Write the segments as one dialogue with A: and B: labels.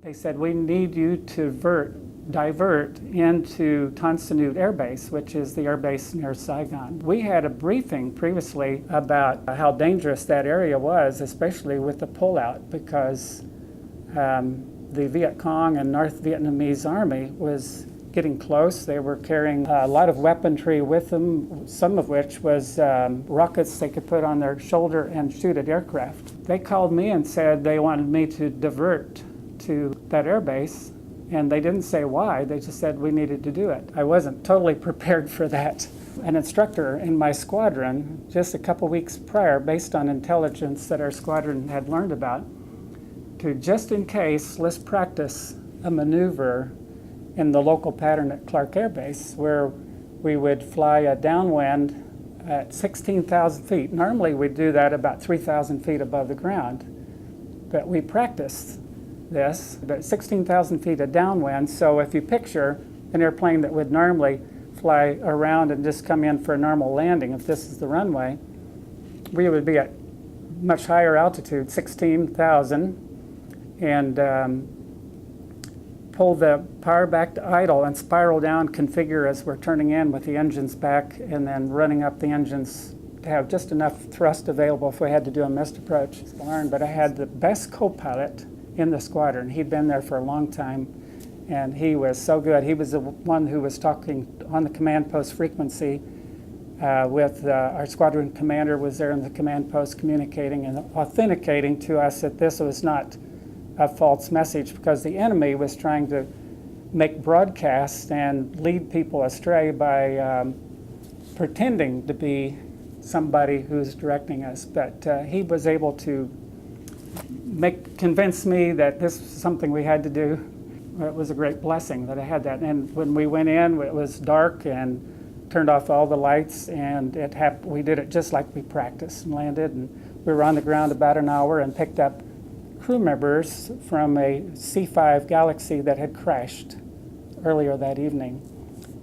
A: They said, we need you to divert into Tan Son Nhut Air Base, which is the air base near Saigon. We had a briefing previously about how dangerous that area was, especially with the pullout, because the Viet Cong and North Vietnamese Army was getting close. They were carrying a lot of weaponry with them, some of which was rockets they could put on their shoulder and shoot at aircraft. They called me and said they wanted me to divert to that air base, and they didn't say why. They just said we needed to do it. I wasn't totally prepared for that. An instructor in my squadron, just a couple weeks prior, based on intelligence that our squadron had learned about, to just in case, let's practice a maneuver in the local pattern at Clark Air Base, where we would fly a downwind at 16,000 feet. Normally we'd do that about 3,000 feet above the ground, but we practiced this, but 16,000 feet of downwind. So if you picture an airplane that would normally fly around and just come in for a normal landing, if this is the runway, we would be at much higher altitude, 16,000, and pull the power back to idle and spiral down, configure as we're turning in with the engines back, and then running up the engines to have just enough thrust available if we had to do a missed approach. But I had the best co-pilot in the squadron. He'd been there for a long time, and he was so good. He was the one who was talking on the command post frequency with our squadron commander was there in the command post communicating and authenticating to us that this was not a false message, because the enemy was trying to make broadcasts and lead people astray by pretending to be somebody who's directing us. But he was able to convince me that this was something we had to do. It was a great blessing that I had that. And when we went in, it was dark and turned off all the lights, and we did it just like we practiced and landed. And we were on the ground about an hour and picked up crew members from a C-5 Galaxy that had crashed earlier that evening.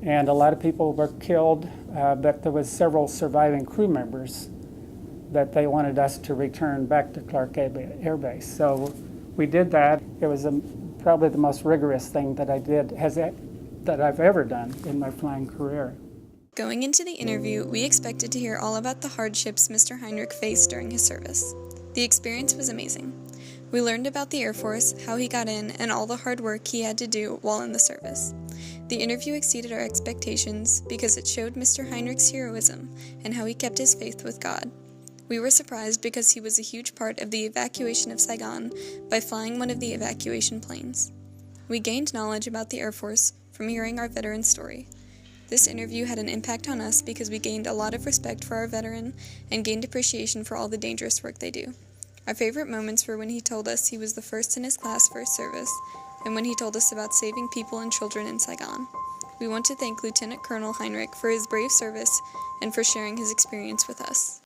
A: And a lot of people were killed, but there was several surviving crew members that they wanted us to return back to Clark Air Base. So we did that. It was probably the most rigorous thing that I did, that I've ever done in my flying career.
B: Going into the interview, we expected to hear all about the hardships Mr. Heinrich faced during his service. The experience was amazing. We learned about the Air Force, how he got in, and all the hard work he had to do while in the service. The interview exceeded our expectations because it showed Mr. Heinrich's heroism and how he kept his faith with God. We were surprised because he was a huge part of the evacuation of Saigon by flying one of the evacuation planes. We gained knowledge about the Air Force from hearing our veteran's story. This interview had an impact on us because we gained a lot of respect for our veteran and gained appreciation for all the dangerous work they do. Our favorite moments were when he told us he was the first in his class for his service, and when he told us about saving people and children in Saigon. We want to thank Lieutenant Colonel Heinrich for his brave service and for sharing his experience with us.